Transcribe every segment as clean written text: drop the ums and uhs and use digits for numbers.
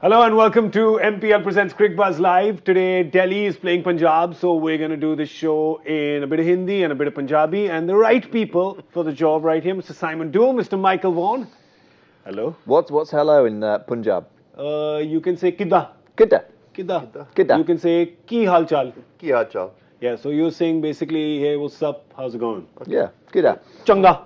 Hello and welcome to MPL Presents Cricbuzz Live. Today, Delhi is playing Punjab, so we're going to do this show in a bit of Hindi and a bit of Punjabi. And the right people for the job right here, Mr. Simon Doull, Mr. Michael Vaughan. Hello. What's hello in Punjab? You can say Kidda. Kidda. Kidda. Kidda. You can say Ki Hal Chal. Ki Hal Chal. Yeah, so you're saying basically, hey, what's up? How's it going? Okay. Yeah, Kidda. Changa.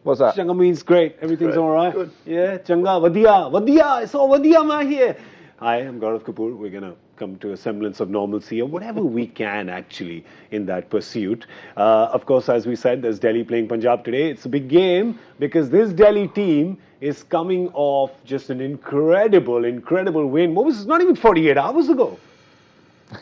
What's that? Changa means great. Everything's all right. Good. Yeah, Changa, Vadia. It's all Vadia, man, here. Hi, I'm Gaurav Kapur. We're going to come to a semblance of normalcy or whatever we can actually in that pursuit. Of course, as we said, there's Delhi playing Punjab today. It's a big game because this Delhi team is coming off just an incredible win. What was it? Not even 48 hours ago.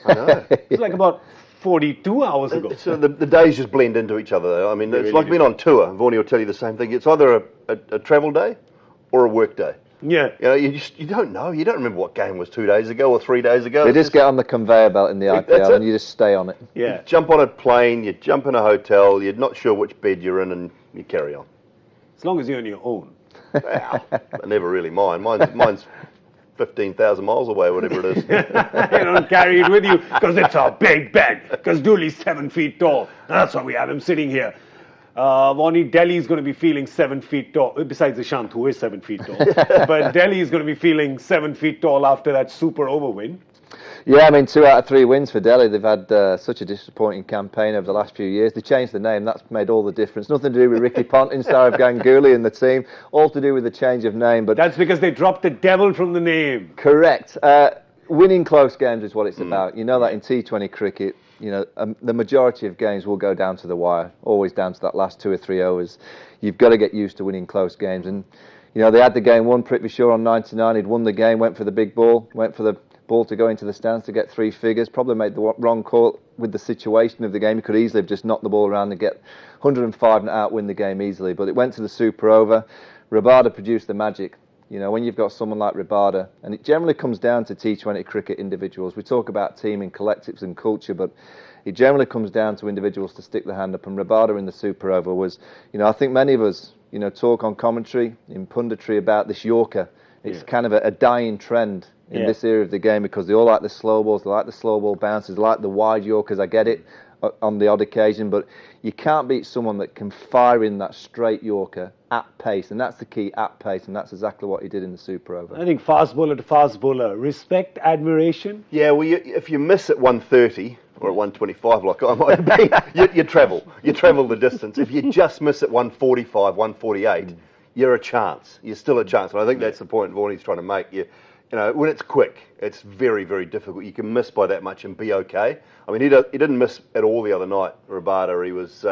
I know. It's like about 42 hours ago. So the days just blend into each other, though. I mean, it's like being on tour. Dhoni will tell you the same thing. It's either a travel day or a work day. Yeah. You know, you don't know. You don't remember what game was 2 days ago or 3 days ago. They just get on the conveyor belt in the IPL and you just stay on it. Yeah. You jump on a plane, you jump in a hotel, you're not sure which bed you're in, and you carry on. As long as you're on your own. Wow. I never really mind. Mine's 15,000 miles away, whatever it is. You don't carry it with you because it's a big bed. Because Dooley's 7 feet tall. That's why we have him sitting here. Delhi is going to be feeling 7 feet tall. Besides Ishant, who is 7 feet tall. But Delhi is going to be feeling 7 feet tall after that super over win. Yeah, I mean, 2 out of 3 wins for Delhi. They've had such a disappointing campaign over the last few years. They changed the name. That's made all the difference. Nothing to do with Ricky Ponting, Saurav Ganguly and the team. All to do with the change of name. But that's because they dropped the devil from the name. Correct. Winning close games is what it's about. You know that in T20 cricket, you know, the majority of games will go down to the wire, always down to that last 2 or 3 overs. You've got to get used to winning close games. And, you know, they had the game won. Prithvi on 99. He'd won the game, went for the big ball, went for the ball to go into the stands to get 3 figures. Probably made the wrong call with the situation of the game. He could easily have just knocked the ball around and get 105 and out-win the game easily. But it went to the super over. Rabada produced the magic. You know, when you've got someone like Rabada, and it generally comes down to T20 cricket individuals. We talk about team and collectives and culture, but it generally comes down to individuals to stick the hand up. And Rabada in the super over was, you know, I think many of us, you know, talk on commentary, in punditry about this Yorker. It's kind of a dying trend in this era of the game because they all like the slow balls, they like the slow ball bounces, they like the wide Yorkers. I get it on the odd occasion, but you can't beat someone that can fire in that straight Yorker at pace, and that's the key, at pace, and that's exactly what he did in the super over. I think fast bowler to fast bowler, respect, admiration. Yeah, well, if you miss at 130 or at 125, like I might be, you travel the distance. If you just miss at 145, 148, you're a chance. You're still a chance, and I think that's the point Vaughan's trying to make. You know, when it's quick, it's very, very difficult. You can miss by that much and be okay. I mean, he didn't miss at all the other night, Rabada. He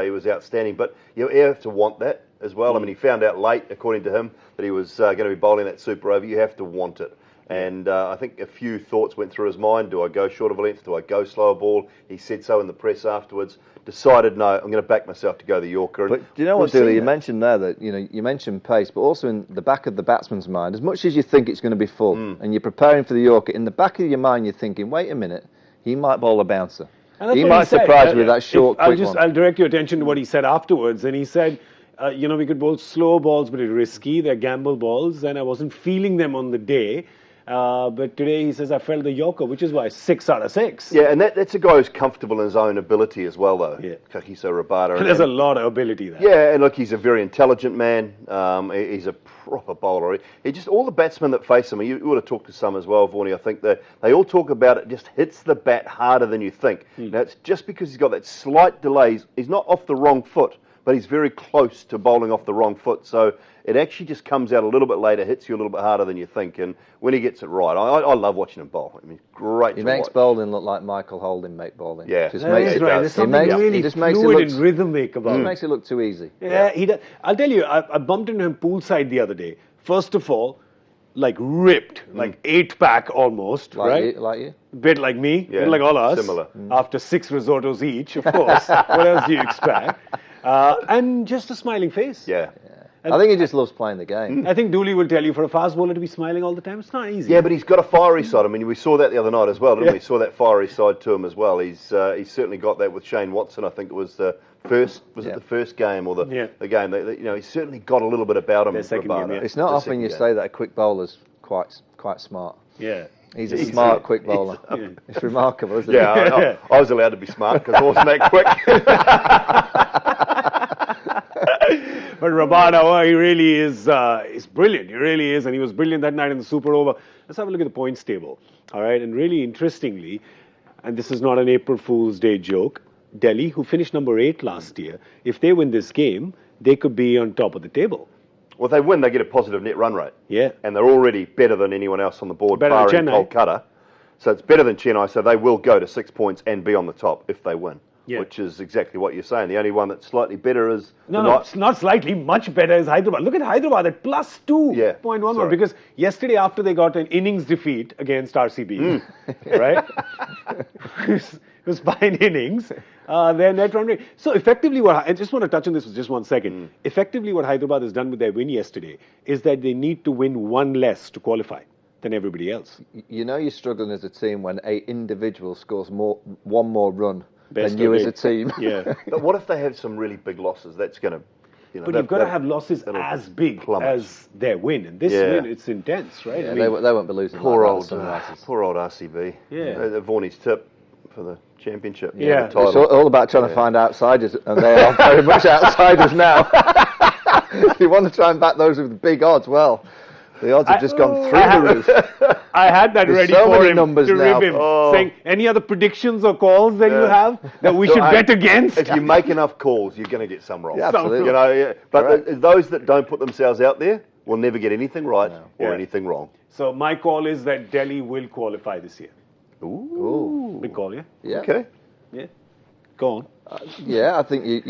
was outstanding, but you have to want that as well. I mean, he found out late, according to him, that he was going to be bowling that super over. You have to want it. And I think a few thoughts went through his mind. Do I go short of a length? Do I go slower ball? He said so in the press afterwards. Decided, no, I'm going to back myself to go the Yorker. But do you know what, Dooley? You mentioned there that, you know, you mentioned pace, but also in the back of the batsman's mind, as much as you think it's going to be full and you're preparing for the Yorker, in the back of your mind you're thinking, wait a minute, he might bowl a bouncer. He might surprise you with that short, quick one. I'll direct your attention to what he said afterwards, and he said, you know, we could bowl slow balls, but it's risky. They're gamble balls, and I wasn't feeling them on the day. But today he says I felt the Yorker, which is why 6 out of 6. Yeah, and that's a guy who's comfortable in his own ability as well, though. Yeah, Kagiso Rabada. And there's a lot of ability there. Yeah, and look, he's a very intelligent man. He's a proper bowler. He just, all the batsmen that face him, you would have talked to some as well, Vaughan. I think that they all talk about it. Just hits the bat harder than you think. Now it's just because he's got that slight delay. He's not off the wrong foot, but he's very close to bowling off the wrong foot. So it actually just comes out a little bit later, hits you a little bit harder than you think. And when he gets it right, I love watching him bowl. I mean, great He to makes watch. bowling look like Michael Holding make bowling. Yeah. Just That's makes it, right. There's something really fluid and rhythmic about it it. makes it look too easy. Yeah, he does. I'll tell you, I bumped into him poolside the other day. First of all, like ripped, like 8-pack almost, Like right? you, like you? Bit like me, Yeah, bit like all us. similar. After 6 risottos each, of course. What else do you expect? And just a smiling face. Yeah. I think he just loves playing the game. I think Dooley will tell you, for a fast bowler to be smiling all the time, it's not easy. Yeah, but he's got a fiery side. I mean, we saw that the other night as well, didn't we? Saw that fiery side to him as well. He's certainly got that with Shane Watson. I think it was the first, it the first game or the game? You know, he's certainly got a little bit about him. The second game, It's not often you say that a quick bowler's quite smart. Yeah. He's a smart, quick bowler. It's remarkable, isn't it? Yeah, I was allowed to be smart because I wasn't that quick. But Rabada, he really is brilliant. He really is, and he was brilliant that night in the Super Over. Let's have a look at the points table. All right, and really interestingly, and this is not an April Fool's Day joke, Delhi, who finished number 8 last year, if they win this game, they could be on top of the table. Well, if they win, they get a positive net run rate. Yeah. And they're already better than anyone else on the board, Better barring than Chennai. Kolkata. So it's better than Chennai, so they will go to 6 points and be on the top if they win. Yeah. Which is exactly what you're saying. The only one that's slightly better is... No, it's not slightly, much better is Hyderabad. Look at Hyderabad at plus 2.11, sorry. because yesterday after they got an innings defeat against RCB, right? It was fine innings. Their net run rate. So effectively, I just want to touch on this for just 1 second. Effectively, what Hyderabad has done with their win yesterday is that they need to win one less to qualify than everybody else. You know you're struggling as a team when an individual scores one more run Best than you of as a eight. team. Yeah. But what if they have some really big losses? That's going to... But you've got to have losses as big as their win. And this win, it's intense, right? Yeah, I mean, they won't be losing Poor like old RCB. Yeah. Vaughan's tip for the championship. Yeah. The title. It's all about trying to find outsiders, and they are very much outsiders now. If you want to try and back those with big odds, well, the odds have just gone through the roof. I had that There's ready so for many him numbers to now. rib him, Oh. saying, any other predictions or calls that you have that we So, should bet against? If you make enough calls, you're going to get some wrong. Yeah, absolutely. You know, but Right. those that don't put themselves out there will never get anything right or Yeah. anything wrong. So my call is that Delhi will qualify this year. Ooh. Big call, yeah? Yeah. Okay. Yeah. Go on. Yeah, I think you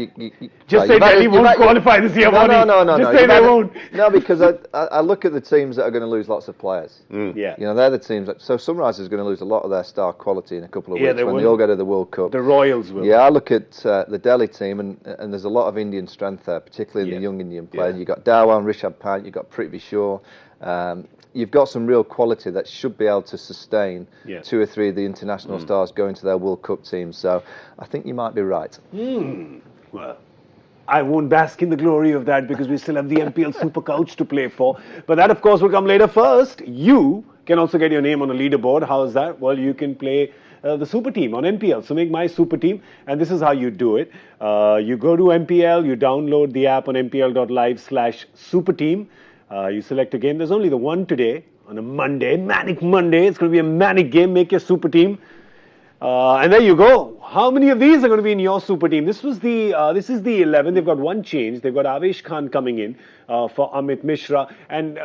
Just say Delhi won't qualify this year, No, Bonnie. no. Just say You they better- won't. No, because I look at the teams that are going to lose lots of players. Yeah. You know, they're the teams. So Sunrisers are going to lose a lot of their star quality in a couple of Yeah, weeks they when will. they all go to the World Cup. The Royals will. Yeah, I look at the Delhi team, and there's a lot of Indian strength there, particularly in the young Indian players. Yeah. You've got Dhawan, Rishabh, Pant, you've got Prithvi Shaw. You've got some real quality that should be able to sustain 2 or 3 of the international stars going to their World Cup teams. So I think you might be right. Well, I won't bask in the glory of that because we still have the MPL Super Couch to play for. But that, of course, will come later. First, you can also get your name on a leaderboard. How is that? Well, you can play the Super Team on MPL. So make my Super Team, and this is how you do it. You go to MPL, you download the app on mpl.live/superteam. You select a game. There's only the one today on a Monday, Manic Monday. It's going to be a manic game. Make your Super Team. And there you go. How many of these are going to be in your super team? This is the 11. They've got one change. They've got Avesh Khan coming in for Amit Mishra. And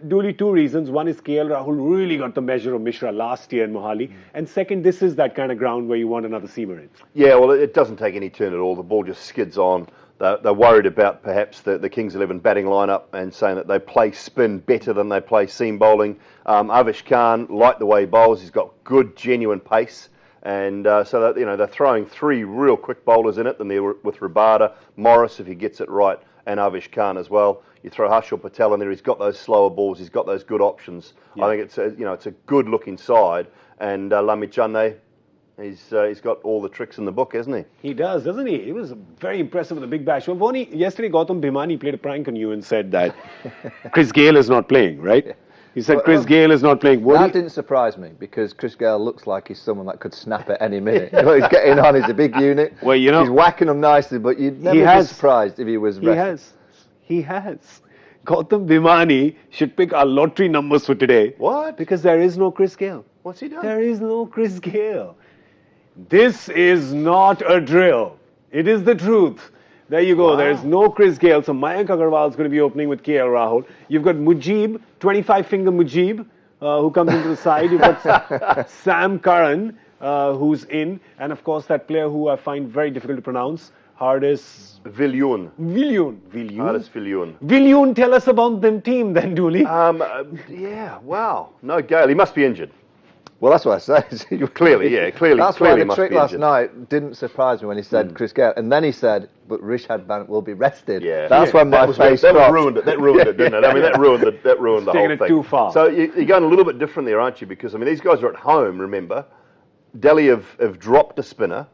duly 2 reasons. One is KL Rahul really got the measure of Mishra last year in Mohali. And second, this is that kind of ground where you want another seamer in. Yeah, well, it doesn't take any turn at all. The ball just skids on. They're worried about perhaps the Kings 11 batting lineup and saying that they play spin better than they play seam bowling. Avesh Khan, like the way he bowls, he's got good, genuine pace. And so that, they're throwing 3 real quick bowlers in it. Then they're with Rabada, Morris if he gets it right, and Avesh Khan as well. You throw Harshal Patel in there. He's got those slower balls. He's got those good options. Yeah. I think it's a good looking side. And Ravichandran, he's got all the tricks in the book, hasn't he? He does, doesn't he? He was very impressive with the big bash. Well, yesterday Gautam Bhimani played a prank on you and said that Chris Gayle is not playing, right? He said Chris Gayle is not playing. That didn't surprise me because Chris Gayle looks like he's someone that could snap at any minute. He's getting on, he's a big unit. Well, he's whacking them nicely, but you'd never be surprised if he was rested. He has. Gautam Bhimani should pick our lottery numbers for today. What? Because there is no Chris Gayle. What's he done? There is no Chris Gayle. This is not a drill. It is the truth. There you go. Wow. There's no Chris Gayle. So Mayank Agarwal is going to be opening with KL Rahul. You've got Mujib, 25-finger Mujib, who comes into the side. You've got Sam Curran, who's in. And, of course, that player who I find very difficult to pronounce, Hardis Viljoen. Hardis Viljoen. Viljoen, tell us about them team then, Dooley. Yeah, wow. No Gayle. He must be injured. Well, that's what I said. Clearly. That's why the trick last night didn't surprise me when he said Chris Gayle, and then he said, "But Rishabh Pant will be rested." Yeah, that's when my face that ruined it. That ruined it, didn't it? I mean, that ruined the whole thing. Taking it too far. So you're going a little bit different there, aren't you? Because I mean, these guys are at home. Remember, Delhi have dropped a spinner,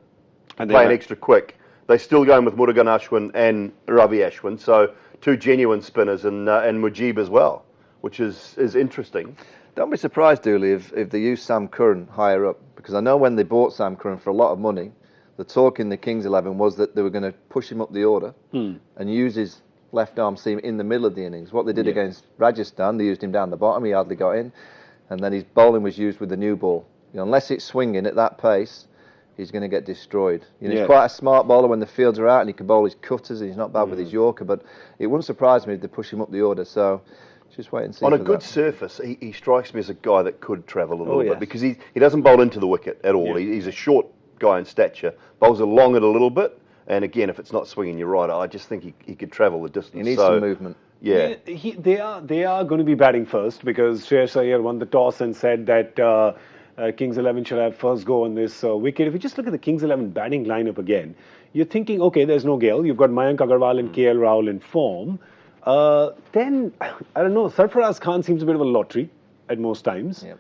and playing extra quick. They're still going with Murugan Ashwin and Ravi Ashwin, so 2 genuine spinners and Mujib as well, which is interesting. Don't be surprised, Dooley, if they use Sam Curran higher up, because I know when they bought Sam Curran for a lot of money, the talk in the Kings 11 was that they were going to push him up the order and use his left arm seam in the middle of the innings. What they did against Rajasthan, they used him down the bottom, he hardly got in, and then his bowling was used with the new ball. Unless it's swinging at that pace, he's going to get destroyed. He's quite a smart bowler when the fields are out, and he can bowl his cutters, and he's not bad with his Yorker, but it wouldn't surprise me if they push him up the order, so just wait and see. On a good that. surface, he strikes me as a guy that could travel a little bit, because he doesn't bowl into the wicket at all. He's a short guy in stature, bowls along it a little bit, and again, if it's not swinging, you're right, I just think he could travel the distance. He needs some movement. Yeah, they are going to be batting first, because Shreyas Iyer won the toss and said that Kings 11 should have first go on this wicket. If you just look at the Kings 11 batting lineup again, you're thinking, okay, there's no Gayle, you've got Mayank Agarwal and KL Rahul in form. Then, I don't know, Sarfaraz Khan seems a bit of a lottery at most times. Yeah.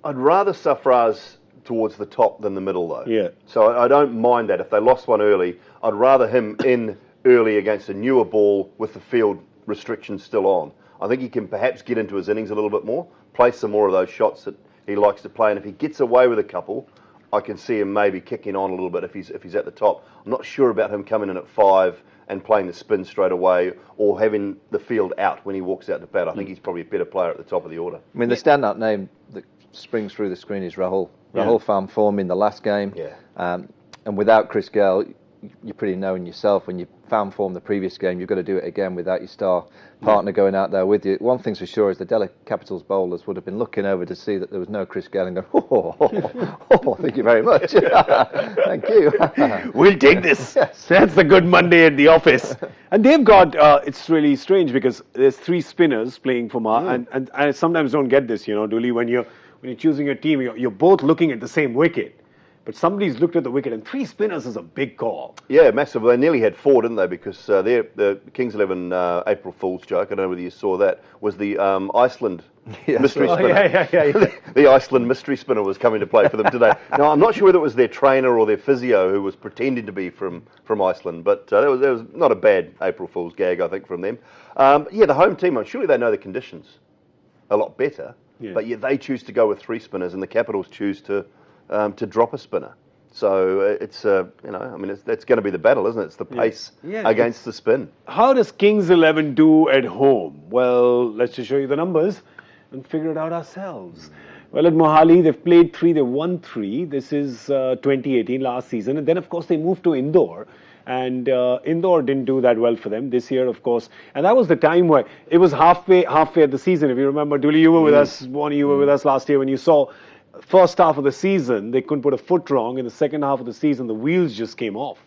I'd rather Sarfaraz towards the top than the middle, though. Yeah. So I don't mind that. If they lost one early, I'd rather him in early against a newer ball with the field restrictions still on. I think he can perhaps get into his innings a little bit more, play some more of those shots that he likes to play, and if he gets away with a couple, I can see him maybe kicking on a little bit if he's at the top. I'm not sure about him coming in at 5 and playing the spin straight away, or having the field out when he walks out to bat. I think he's probably a better player at the top of the order. I mean, the standout name that springs through the screen is Rahul. Rahul found form in the last game. And without Chris Gayle, you're pretty knowing yourself. When you found form the previous game, you've got to do it again without your star partner going out there with you. One thing's for sure is the Delhi Capitals bowlers would have been looking over to see that there was no Chris Gayle and going, thank you very much. Thank you. We'll take this. That's the good Monday at the office. And they've got, it's really strange because there's 3 spinners playing for and I sometimes don't get this, Dooley, when you're choosing your team, you're both looking at the same wicket. But somebody's looked at the wicket, and 3 spinners is a big call. Yeah, massive. They nearly had 4, didn't they? Because the Kings 11 April Fool's joke, I don't know whether you saw that, was the Iceland mystery spinner. The Iceland mystery spinner was coming to play for them today. Now, I'm not sure whether it was their trainer or their physio who was pretending to be from Iceland, but that was not a bad April Fool's gag, I think, from them. The home team, surely they know the conditions a lot better, but they choose to go with 3 spinners, and the Capitals choose to drop a spinner. So it's that's going to be the battle, isn't it? It's the pace against the spin. How does Kings 11 do at home? Well, let's just show you the numbers and figure it out ourselves. Well, at Mohali, they've played 3, they won 3. This is 2018, last season. And then, of course, they moved to Indore. And Indore didn't do that well for them this year, of course. And that was the time where it was halfway at the season. If you remember, Dooley, you were with us, Bonnie, you were with us last year when you saw first half of the season, they couldn't put a foot wrong. In the second half of the season, the wheels just came off.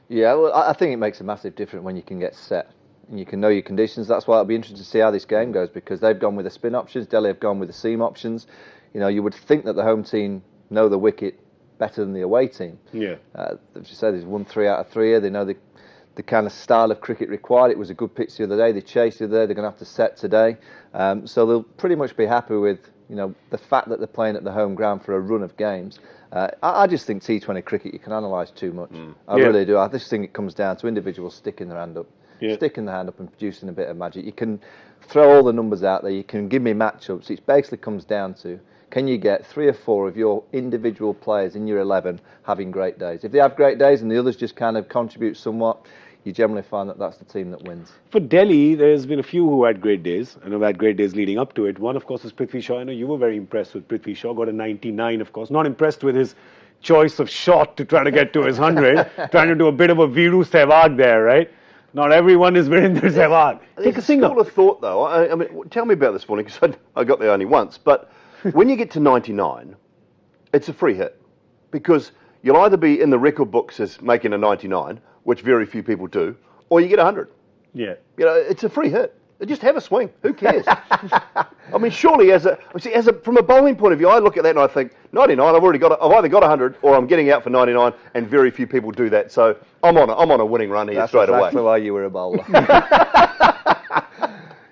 Yeah, well, I think it makes a massive difference when you can get set and you can know your conditions. That's why it'll be interesting to see how this game goes, because they've gone with the spin options, Delhi have gone with the seam options. You would think that the home team know the wicket better than the away team. Yeah. As you said, they've won 3 out of 3 here. They know the kind of style of cricket required. It was a good pitch the other day. They chased the other day. They're going to have to set today. So they'll pretty much be happy with the fact that they're playing at the home ground for a run of games. I just think T20 cricket, you can analyse too much. I really do. I just think it comes down to individuals sticking their hand up. Sticking their hand up and producing a bit of magic. You can throw all the numbers out there. You can give me matchups. It basically comes down to, can you get 3 or 4 of your individual players in your 11 having great days? If they have great days and the others just kind of contribute somewhat, you generally find that that's the team that wins. For Delhi, there's been a few who had great days, and have had great days leading up to it. One, of course, is Prithvi Shaw. I know you were very impressed with Prithvi Shaw. Got a 99, of course. Not impressed with his choice of shot to try to get to his 100. Trying to do a bit of a Viru Sehwag there, right? Not everyone is Virendra Sehwag. Take a single. School of thought, though. I mean, tell me about this morning, because I got there only once. But when you get to 99, it's a free hit, because you'll either be in the record books as making a 99, which very few people do, or you get 100. Yeah. It's a free hit. Just have a swing. Who cares? I mean, surely from a bowling point of view, I look at that and I think, 99, I've either got 100 or I'm getting out for 99, and very few people do that. So I'm on a winning run here straight away. That's exactly why you were a bowler.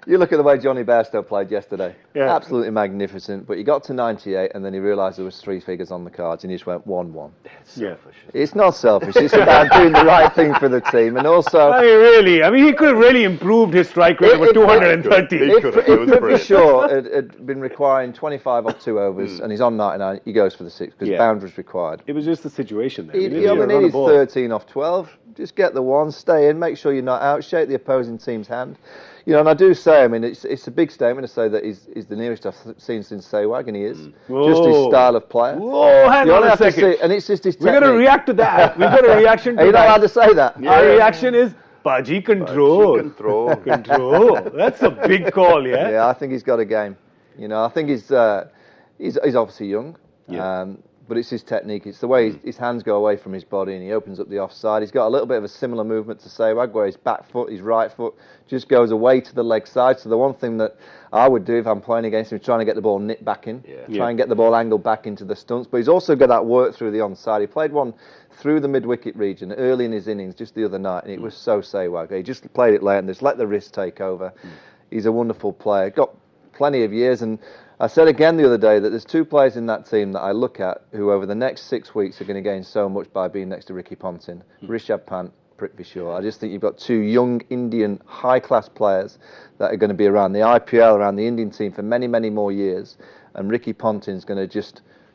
You look at the way Johnny Bairstow played yesterday. Yeah. Absolutely magnificent. But he got to 98 and then he realised there was 3 figures on the cards and he just went 1-1. Selfish. It's not selfish. It's about doing the right thing for the team. And also... I mean, he could have really improved his strike rate over 230. Prithvi Shaw had been requiring 25 off 2 overs and he's on 99. He goes for the 6 because boundaries required. It was just the situation there. He only needed 13 off 12. Just get the 1, stay in, make sure you're not out, shake the opposing team's hand. You know, and I do say, I mean, it's a big statement to say that he's the nearest I've seen since Sehwag, and he is. Just his style of play. Whoa, hang on a second. And it's just his We're technique. going to react to that. We've got a reaction to that. Are you not allowed to say that? Yeah. Our reaction is Baji control. Control. That's a big call, yeah? Yeah, I think he's got a game. You know, I think he's obviously young. But it's his technique. It's the way his hands go away from his body and he opens up the offside. He's got a little bit of a similar movement to Sehwag, where his back foot, his right foot, just goes away to the leg side. So the one thing that I would do if I'm playing against him is trying to get the ball nipped back in, try and get the ball angled back into the stunts. But he's also got that work through the onside. He played one through the mid-wicket region early in his innings just the other night, and it was so Sehwag. He just played it late and just let the wrist take over. He's a wonderful player. Got plenty of years, and I said again the other day that there's 2 players in that team that I look at who over the next 6 weeks are going to gain so much by being next to Ricky Ponting. Rishabh, Pant, Prithvi Shaw. I just think you've got 2 young Indian high-class players that are going to be around the IPL, around the Indian team for many, many more years. And Ricky Ponting's going to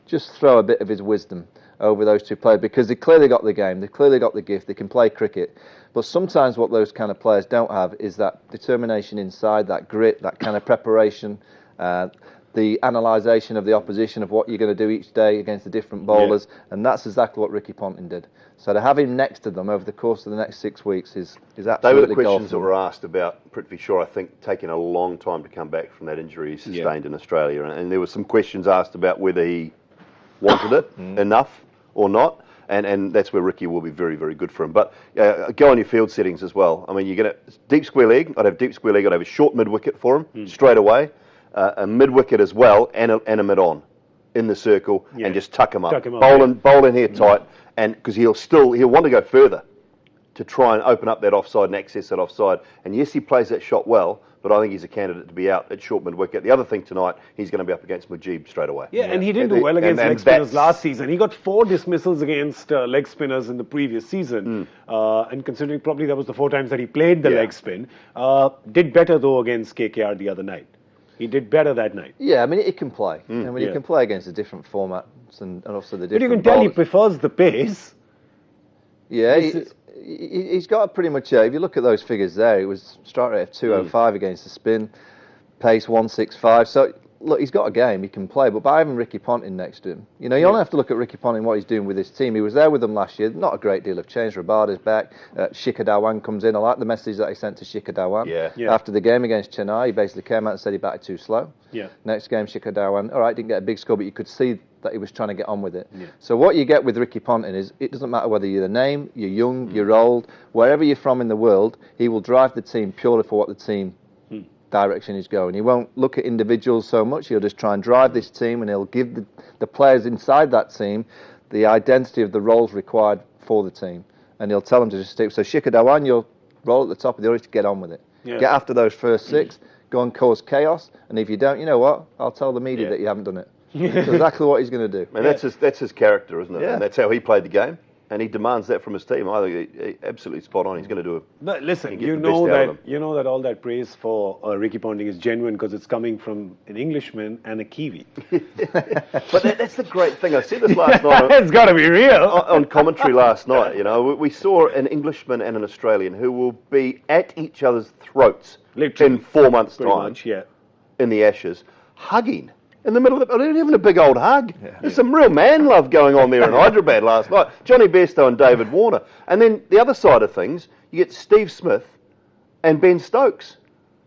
just throw a bit of his wisdom over those 2 players because they clearly got the game, they clearly got the gift, they can play cricket. But sometimes what those kind of players don't have is that determination inside, that grit, that kind of preparation, the analysation of the opposition of what you're going to do each day against the different bowlers, and that's exactly what Ricky Ponting did. So to have him next to them over the course of the next 6 weeks is absolutely They were the questions golden. that were asked about Prithvi Shaw, I think, taking a long time to come back from that injury he sustained in Australia. And there were some questions asked about whether he wanted it enough or not. And that's where Ricky will be very, very good for him. But go on your field settings as well. I mean, you're going to deep square leg. I'd have deep square leg. I'd have a short mid wicket for him straight away, a mid wicket as well, and a mid on in the circle, and just tuck him up. Bowl in here tight, and because he'll want to go further to try and open up that offside and access that offside. And yes, he plays that shot well, but I think he's a candidate to be out at short mid-wicket. The other thing tonight, he's going to be up against Mujib straight away. Yeah, and he didn't do well against leg spinners last season. He got 4 dismissals against leg spinners in the previous season. And considering probably that was the 4 times that he played the leg spin, did better though against KKR the other night. He did better that night. Yeah, I mean, he can play. I mean, he can play against the different formats and also the different But you can tell bowlers. he prefers the pace. Yeah, he's got pretty much, if you look at those figures there, it was strike rate of 205 against the spin, pace 165. So, look, he's got a game, he can play, but by having Ricky Ponting next to him, you know, you only have to look at Ricky Ponting, what he's doing with his team. He was there with them last year, not a great deal of change. Rabada's back, Shikhar Dhawan comes in. I like the message that he sent to Shikhar Dhawan. After the game against Chennai, he basically came out and said he batted too slow. Next game, Shikhar Dhawan, all right, didn't get a big score, but you could see that he was trying to get on with it. So what you get with Ricky Ponting is it doesn't matter whether you're the name, you're young, you're old, wherever you're from in the world, he will drive the team purely for what the team direction is going. He won't look at individuals so much, he'll just try and drive this team, and he'll give the players inside that team the identity of the roles required for the team. And he'll tell them to just stick. So Shikhar Dhawan, you'll roll at the top of the order to get on with it. Get after those first 6, go and cause chaos, and if you don't, you know what? I'll tell the media that you haven't done it. That's exactly what he's going to do. And that's his character, isn't it? And that's how he played the game. And he demands that from his team. I think he absolutely spot on. He's going to do it. But listen, you know that all that praise for Ricky Ponting is genuine because it's coming from an Englishman and a Kiwi. But that's the great thing. I said this last night. It's got to be real. On commentary last night, you know, we saw an Englishman and an Australian who will be at each other's throats in 4 months' time in the Ashes, hugging. In the middle of even a big old hug. There's some real man love going on there in Hyderabad last night. Johnny Bairstow and David Warner. And then the other side of things, you get Steve Smith and Ben Stokes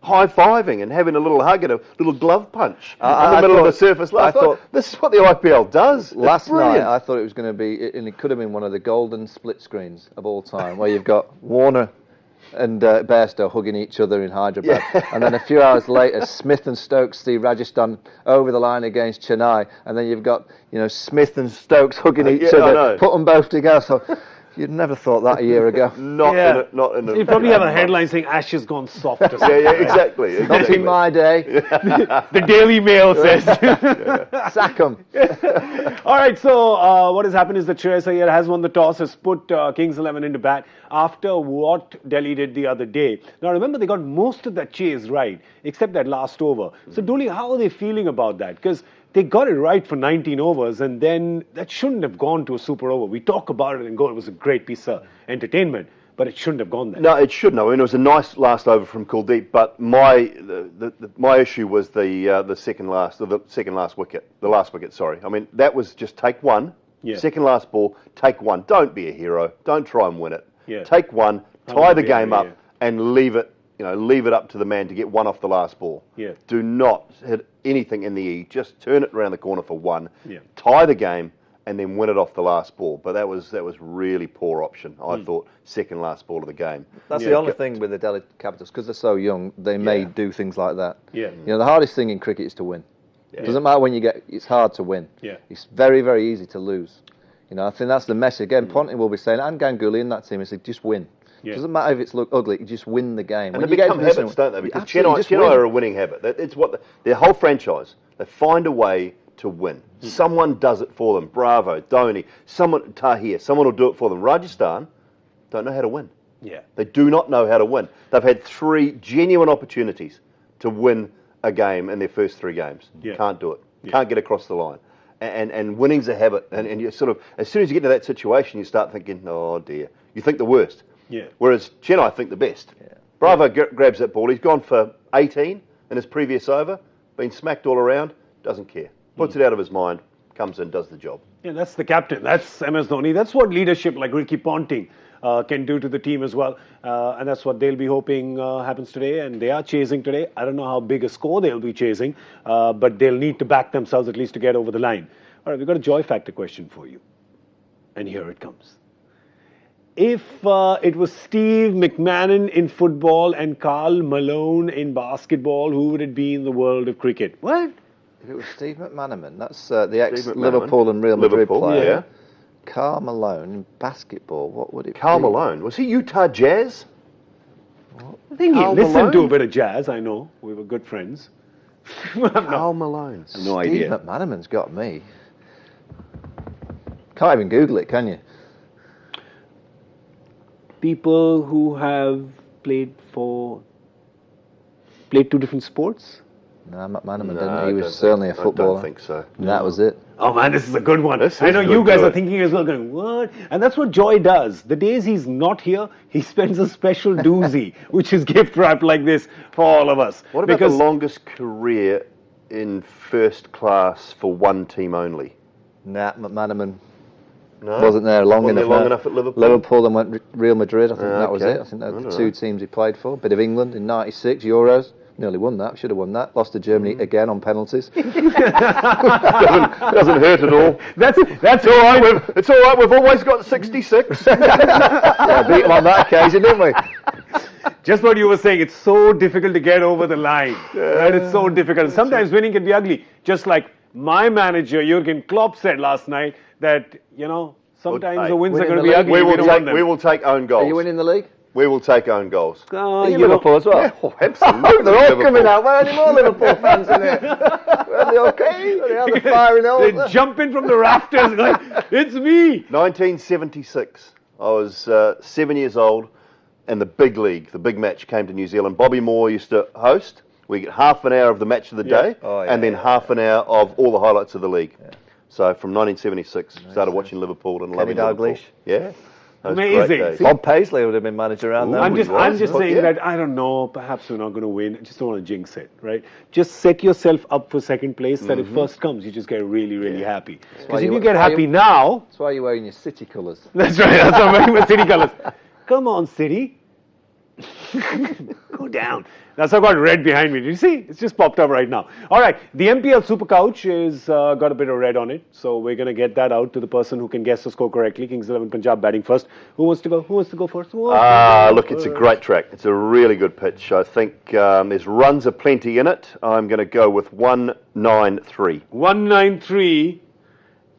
high-fiving and having a little hug and a little glove punch in the middle of the surface last night. This is what the IPL does. Last night, I thought it was going to be, and it could have been one of the golden split screens of all time, where you've got Warner and Bairstow hugging each other in Hyderabad. And then a few hours later, Smith and Stokes see Rajasthan over the line against Chennai. And then you've got, Smith and Stokes hugging each other, put them both together. So, You'd never thought that a year ago. Not in a You probably have a headline saying Ash has gone soft. Or something. Yeah, exactly. Not in my day. The Daily Mail says. Sack 'em. All right, so what has happened is that Shreyas Iyer has won the toss, has put Kings 11 into bat after what Delhi did the other day. Now, remember, they got most of that chase right, except that last over. So, Dooley, how are they feeling about that? Because they got it right for 19 overs, and then that shouldn't have gone to a super over. We talk about it and go, it was a great piece of entertainment, but it shouldn't have gone there. No, it shouldn't have. I mean, it was a nice last over from Kuldeep, but my issue was the last wicket. Sorry, I mean that was just take one, second last ball, take one. Don't be a hero. Don't try and win it. Yeah. Take one, tie the game up, and leave it. Leave it up to the man to get one off the last ball. Yeah. Do not hit anything in the E. Just turn it around the corner for one. Yeah. Tie the game, and then win it off the last ball. But that was really poor option. I thought second last ball of the game. That's the only thing with the Delhi Capitals, because they're so young, they may do things like that. Yeah. The hardest thing in cricket is to win. It doesn't matter when you get, it's hard to win. Yeah. It's very, very easy to lose. I think that's the message. Again, Ponting will be saying, and Ganguly in that team, is just win. It doesn't matter if it's ugly, you just win the game. And they become habits, don't they? Because Chennai are a winning habit. It's what their whole franchise, they find a way to win. Someone does it for them. Bravo, Dhoni, Tahir, someone will do it for them. Rajasthan don't know how to win. Yeah. They do not know how to win. They've had 3 genuine opportunities to win a game in their first 3 games. Yeah. Can't do it. Can't get across the line. And winning's a habit. And you sort of, as soon as you get to that situation, you start thinking, oh dear. You think the worst. Yeah. Whereas Chennai think the best. Yeah. Bravo grabs that ball. He's gone for 18 in his previous over, been smacked all around, doesn't care. Puts it out of his mind, comes in, does the job. Yeah, that's the captain. That's MS Dhoni. That's what leadership like Ricky Ponting can do to the team as well. And that's what they'll be hoping happens today. And they are chasing today. I don't know how big a score they'll be chasing, but they'll need to back themselves at least to get over the line. All right, we've got a joy factor question for you. And here it comes. If it was Steve McMahon in football and Karl Malone in basketball, who would it be in the world of cricket? What? If it was Steve McManaman, that's the ex-Liverpool and Real Madrid player. Yeah. Karl Malone in basketball, what would it be? Karl Malone, was he Utah Jazz? I think he listened to a bit of jazz, I know. We were good friends. Karl Malone. No idea. Steve McManaman's got me. Can't even Google it, can you? People who have played 2 different sports? No, McManaman didn't. He was certainly a footballer. I don't think so. And that was it. Oh man, this is a good one. I know you guys are thinking as well, going, what? And that's what Joy does. The days he's not here, he spends a special doozy, which is gift wrapped like this for all of us. What about the longest career in first class for one team only? Nah, McManaman wasn't there long enough at Liverpool. Liverpool and went Real Madrid. I think that was it. I think that was the 2 teams he played for. Bit of England in '96 Euros. Nearly won that. Should have won that. Lost to Germany again on penalties. doesn't hurt at all. That's all right. It's all right. We've always got 66. Yeah, beat him on that occasion, didn't we? Just what you were saying. It's so difficult to get over the line. Right? It's so difficult. Sometimes winning can be ugly. Just like my manager Jurgen Klopp said last night that sometimes the wins are going to be ugly. We will take own goals. Are you winning the league? We will take own goals. Are you Liverpool as well? Yeah, absolutely. They're all coming out. Where are any more Liverpool fans in here? Are they okay? Are they firing out? They're jumping from the rafters like, it's me. 1976. I was 7 years old, and the big league, the big match came to New Zealand. Bobby Moore used to host. We get half an hour of the match of the day, and then half an hour of all the highlights of the league. Yeah. So from 1976, started watching Liverpool and loving Liverpool. Yeah. Amazing. Bob Paisley would have been manager around there. I'm just saying that, I don't know, perhaps we're not going to win. I just don't want to jinx it, right? Just set yourself up for second place, that if first comes, you just get really, really happy. Because if you get happy now... That's why you're wearing your City colours. That's right, that's why I'm wearing my City colours. Come on, City. Go down. That's how I got red behind me. Did you see? It's just popped up right now. All right. The MPL Super Couch is got a bit of red on it. So we're going to get that out to the person who can guess the score correctly. Kings 11 Punjab batting first. Who wants to go? Who wants to go first? Look, it's a great track. It's a really good pitch. I think there's runs aplenty in it. I'm going to go with 193. 193.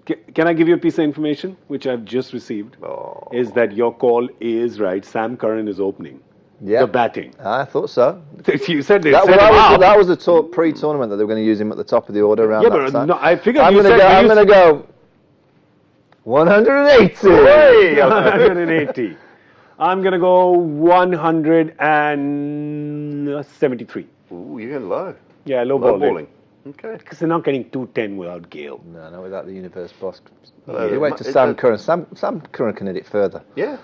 Can I give you a piece of information which I've just received? Oh. Is that your call is right? Sam Curran is opening. Yeah. The batting. I thought so. You said they That, set him well, up. that was the pre-tournament that they were going to use him at the top of the order around Yeah, that but time. no, I figured I'm you going said to go 180. Hey! 180. I'm going to go 173. Ooh, you're going low. Yeah, low Low balling. balling. Okay. Because they're not getting 210 without Gayle. No, without the universe boss. Hello. You wait to Is Sam that- Curran. Sam Curran can hit it further. Yeah.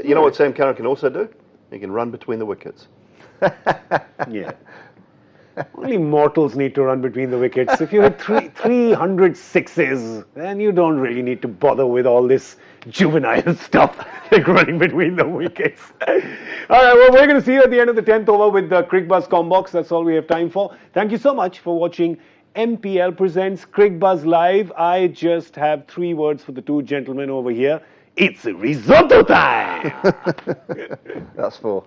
You know what Sam Curran can also do? He can run between the wickets. Yeah. Only mortals need to run between the wickets. If you hit 300 sixes, then you don't really need to bother with all this juvenile stuff like running between the wickets. All right, well, we're going to see you at the end of the 10th over with the Cricbuzz Combox. That's all we have time for. Thank you so much for watching MPL Presents Cricbuzz Live. I just have 3 words for the 2 gentlemen over here. It's risotto time! That's 4.